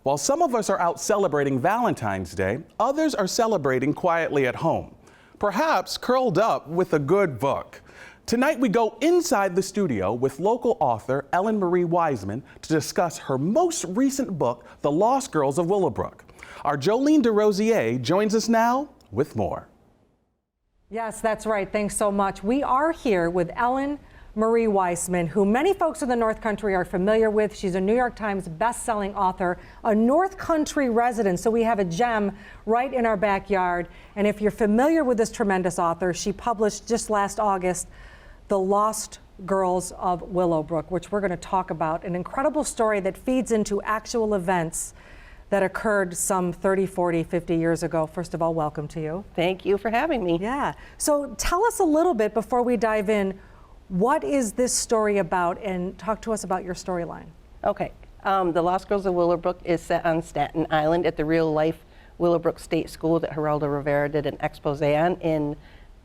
While some of us are out celebrating Valentine's Day, others are celebrating quietly at home, perhaps curled up with a good book. Tonight we go inside the studio with local author Ellen Marie Wiseman to discuss her most recent book, The Lost Girls of Willowbrook. Our Jolene DeRosier joins us now with more. Yes, that's right. Thanks so much. We are here with Ellen Marie Wiseman, who many folks in the North Country are familiar with. She's a New York Times best-selling author, a North Country resident, so we have a gem right in our backyard. And if you're familiar with this tremendous author, she published just last August, The Lost Girls of Willowbrook, which we're going to talk about, an incredible story that feeds into actual events that occurred some 30, 40, 50 years ago. First of all, welcome to you. Thank you for having me. Yeah. So tell us a little bit before we dive in, what is this story about, and talk to us about your storyline. Okay. The Lost Girls of Willowbrook is set on Staten Island at the real-life Willowbrook State School that Geraldo Rivera did an expose on in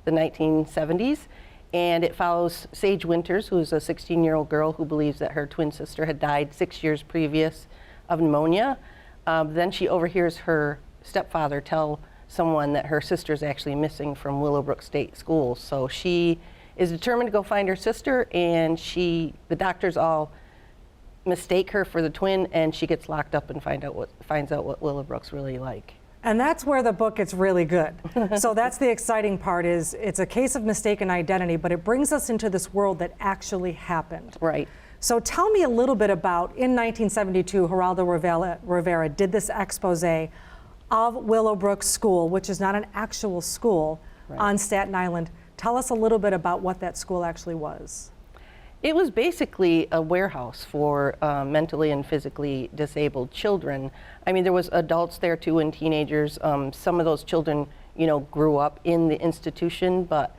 the 1970s. And it follows Sage Winters, who's a 16-year-old girl who believes that her twin sister had died 6 years previous of pneumonia. Then she overhears her stepfather tell someone that her sister is actually missing from Willowbrook State School. So she is determined to go find her sister, and the doctors all mistake her for the twin, and she gets locked up and finds out what Willowbrook's really like. And that's where the book gets really good. So that's the exciting part, is it's a case of mistaken identity, but it brings us into this world that actually happened. Right. So tell me a little bit about, in 1972, Geraldo Rivera did this expose of Willowbrook School, which is not an actual school, right, on Staten Island. Tell us a little bit about what that school actually was. It was basically a warehouse for mentally and physically disabled children. I mean, there was adults there too and teenagers. Some of those children, grew up in the institution, but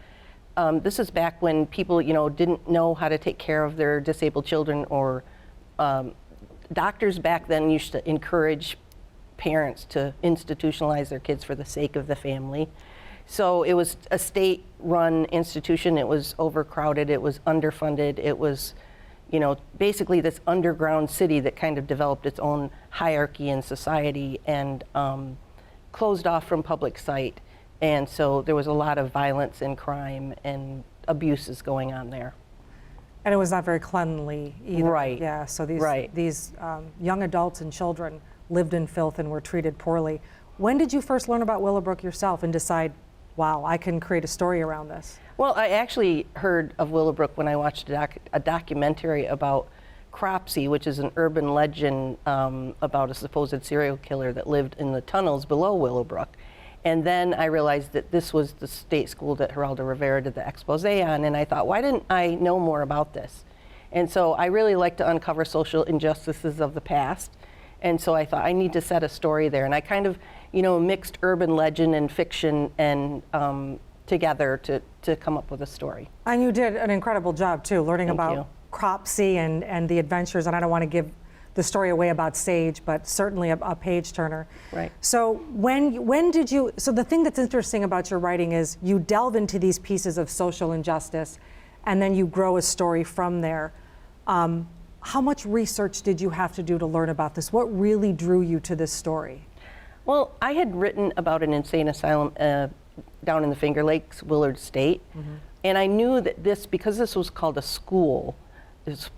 this is back when people, didn't know how to take care of their disabled children, or doctors back then used to encourage parents to institutionalize their kids for the sake of the family. So it was a state-run institution. It was overcrowded. It was underfunded. It was, basically this underground city that kind of developed its own hierarchy in society and closed off from public sight. And so there was a lot of violence and crime and abuses going on there. And it was not very cleanly either. Right. Yeah. So these young adults and children lived in filth and were treated poorly. When did you first learn about Willowbrook yourself and decide, wow, I can create a story around this? Well, I actually heard of Willowbrook when I watched a documentary about Cropsey, which is an urban legend about a supposed serial killer that lived in the tunnels below Willowbrook. And then I realized that this was the state school that Geraldo Rivera did the expose on, and I thought, why didn't I know more about this? And so I really like to uncover social injustices of the past, and so I thought I need to set a story there. And I kind of, mixed urban legend and fiction and together to come up with a story. And you did an incredible job too, learning about Cropsey and the adventures. And I don't want to give the story away about Sage, but certainly a page turner. Right. So when did you? So the thing that's interesting about your writing is you delve into these pieces of social injustice, and then you grow a story from there. How much research did you have to do to learn about this? What really drew you to this story? Well, I had written about an insane asylum down in the Finger Lakes, Willard State, and I knew that because this was called a school, it's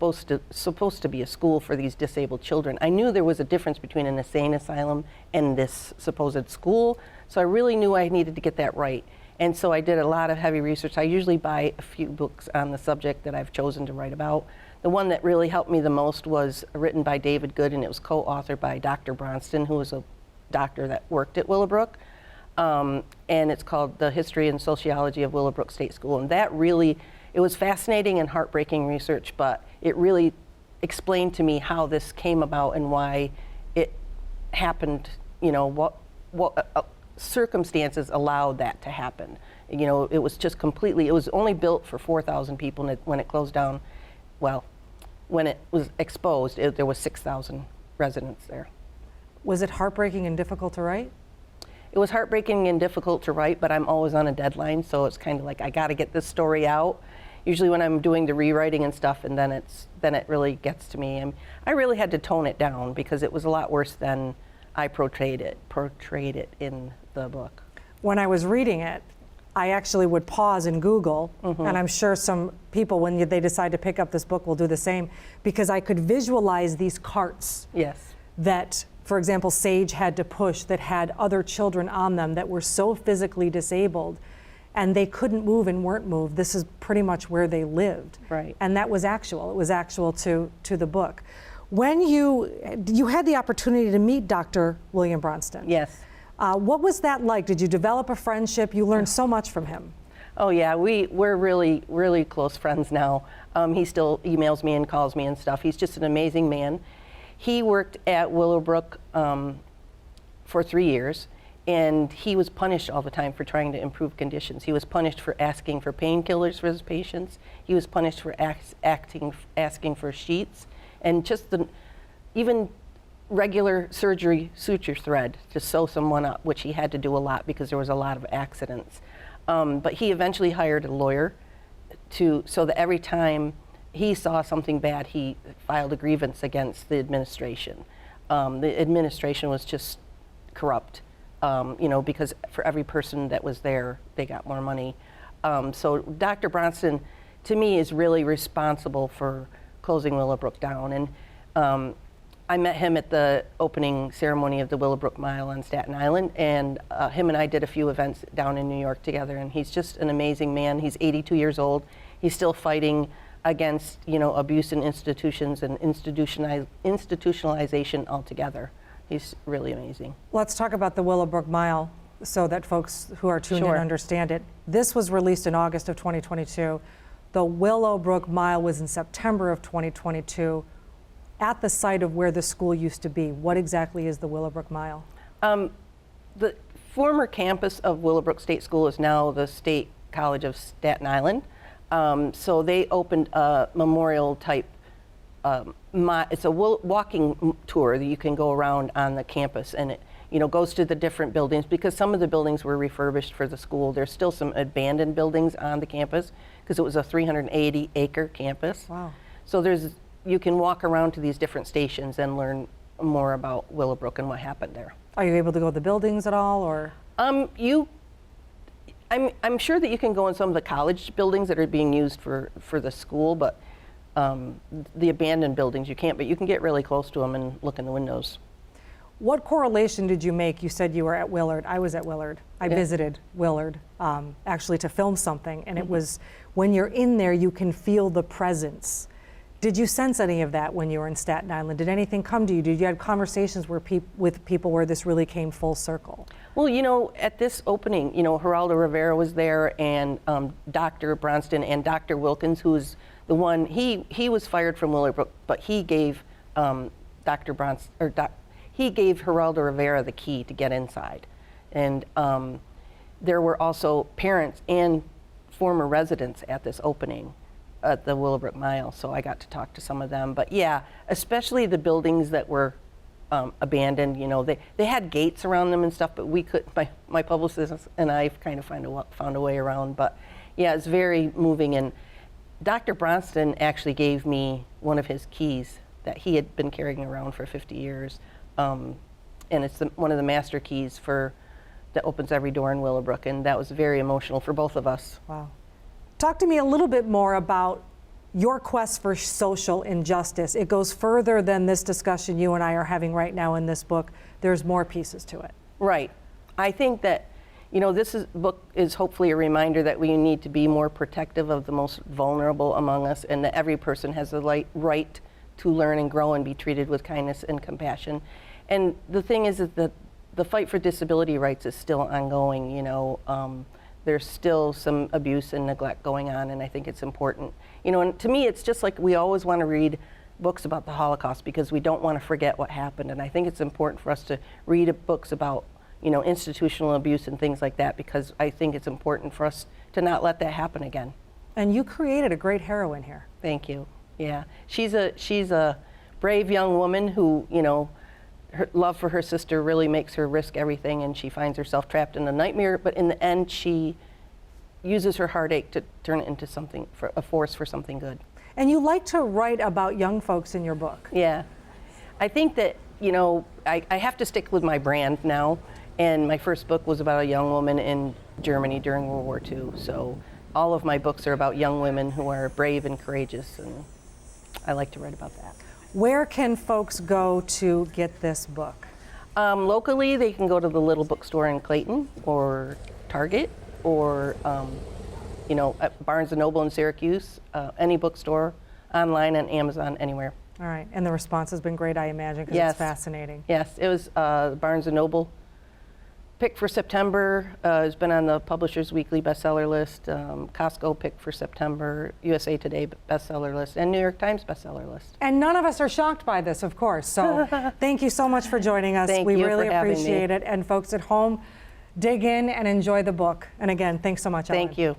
supposed to be a school for these disabled children. I knew there was a difference between an insane asylum and this supposed school, so I really knew I needed to get that right. And so I did a lot of heavy research. I usually buy a few books on the subject that I've chosen to write about. The one that really helped me the most was written by David Good, and it was co-authored by Dr. Bronston, who was a doctor that worked at Willowbrook. And it's called The History and Sociology of Willowbrook State School. And that really, it was fascinating and heartbreaking research, but it really explained to me how this came about and why it happened, what circumstances allowed that to happen. It was just completely, it was only built for 4,000 people, and when it closed down, well, when it was exposed, there was 6,000 residents there. Was it heartbreaking and difficult to write? It was heartbreaking and difficult to write, but I'm always on a deadline, so it's kind of like I got to get this story out. usually when I'm doing the rewriting and stuff, and then it really gets to me. And I really had to tone it down because it was a lot worse than I portrayed it in the book. When I was reading it, I actually would pause and Google, and I'm sure some people, when they decide to pick up this book, will do the same, because I could visualize these carts Yes. that, for example, Sage had to push that had other children on them that were so physically disabled and they couldn't move and weren't moved. This is pretty much where they lived. Right. And that was actual. It was actual to the book. When you had the opportunity to meet Dr. William Bronston. Yes. What was that like? Did you develop a friendship? You learned so much from him. Oh yeah, we're really, really close friends now. He still emails me and calls me and stuff. He's just an amazing man. He worked at Willowbrook for 3 years, and he was punished all the time for trying to improve conditions. He was punished for asking for painkillers for his patients. He was punished for asking for sheets, and just even regular surgery suture thread to sew someone up, which he had to do a lot because there was a lot of accidents. But he eventually hired a lawyer so that every time he saw something bad, he filed a grievance against the administration. The administration was just corrupt, because for every person that was there, they got more money. So Dr. Bronston, to me, is really responsible for closing Willowbrook down. And I met him at the opening ceremony of the Willowbrook Mile on Staten Island, and him and I did a few events down in New York together, and he's just an amazing man. He's 82 years old. He's still fighting against, abuse in institutions and institutionalization altogether. He's really amazing. Let's talk about the Willowbrook Mile so that folks who are tuned in understand it. This was released in August of 2022. The Willowbrook Mile was in September of 2022. At the site of where the school used to be. What exactly is the Willowbrook Mile? The former campus of Willowbrook State School is now the State College of Staten Island. So they opened a memorial type, it's a walking tour that you can go around on the campus, and it goes to the different buildings because some of the buildings were refurbished for the school. There's still some abandoned buildings on the campus because it was a 380-acre campus. Wow. So you can walk around to these different stations and learn more about Willowbrook and what happened there. Are you able to go to the buildings at all, or? I'm sure that you can go in some of the college buildings that are being used for the school, but the abandoned buildings you can't, but you can get really close to them and look in the windows. What correlation did you make? You said you were at Willard. I was at Willard. I visited Willard actually to film something, and it was, when you're in there, you can feel the presence. Did you sense any of that when you were in Staten Island? Did anything come to you? Did you have conversations with people where this really came full circle? Well, at this opening, Geraldo Rivera was there, and Dr. Bronston and Dr. Wilkins, who's the one, he was fired from Willowbrook, but he gave he gave Geraldo Rivera the key to get inside. And there were also parents and former residents at this opening at the Willowbrook Mile, so I got to talk to some of them. But yeah, especially the buildings that were abandoned, they had gates around them and stuff, but we could, my publicist and I kind of found a way around. But yeah, it's very moving. And Dr. Bronston actually gave me one of his keys that he had been carrying around for 50 years. And it's one of the master keys that opens every door in Willowbrook, and that was very emotional for both of us. Wow. Talk to me a little bit more about your quest for social injustice. It goes further than this discussion you and I are having right now in this book. There's more pieces to it. Right. I think that, this book is hopefully a reminder that we need to be more protective of the most vulnerable among us, and that every person has the right to learn and grow and be treated with kindness and compassion. And the thing is that the fight for disability rights is still ongoing, There's still some abuse and neglect going on, and I think it's important. And to me, it's just like we always want to read books about the Holocaust because we don't want to forget what happened. And I think it's important for us to read books about, institutional abuse and things like that, because I think it's important for us to not let that happen again. And you created a great heroine here. Thank you. Yeah, she's a brave young woman who, her love for her sister really makes her risk everything, and she finds herself trapped in a nightmare, but in the end she uses her heartache to turn it into something, for a force for something good. And you like to write about young folks in your book. Yeah. I think that, you know, I have to stick with my brand now. And my first book was about a young woman in Germany during World War II. So all of my books are about young women who are brave and courageous, and I like to write about that. Where can folks go to get this book? Locally, they can go to the Little Bookstore in Clayton or Target or, you know, at Barnes & Noble in Syracuse, any bookstore, online, on Amazon, anywhere. All right, and the response has been great, I imagine, because Yes. it's fascinating. Yes, it was Barnes & Noble pick for September. It's been on the Publishers Weekly bestseller list, Costco pick for September, USA Today bestseller list, and New York Times bestseller list. And none of us are shocked by this, of course. So thank you so much for joining us. Thank we you really for having me. appreciate it. And folks at home, dig in and enjoy the book. And again, thanks so much, Ellen. Thank you.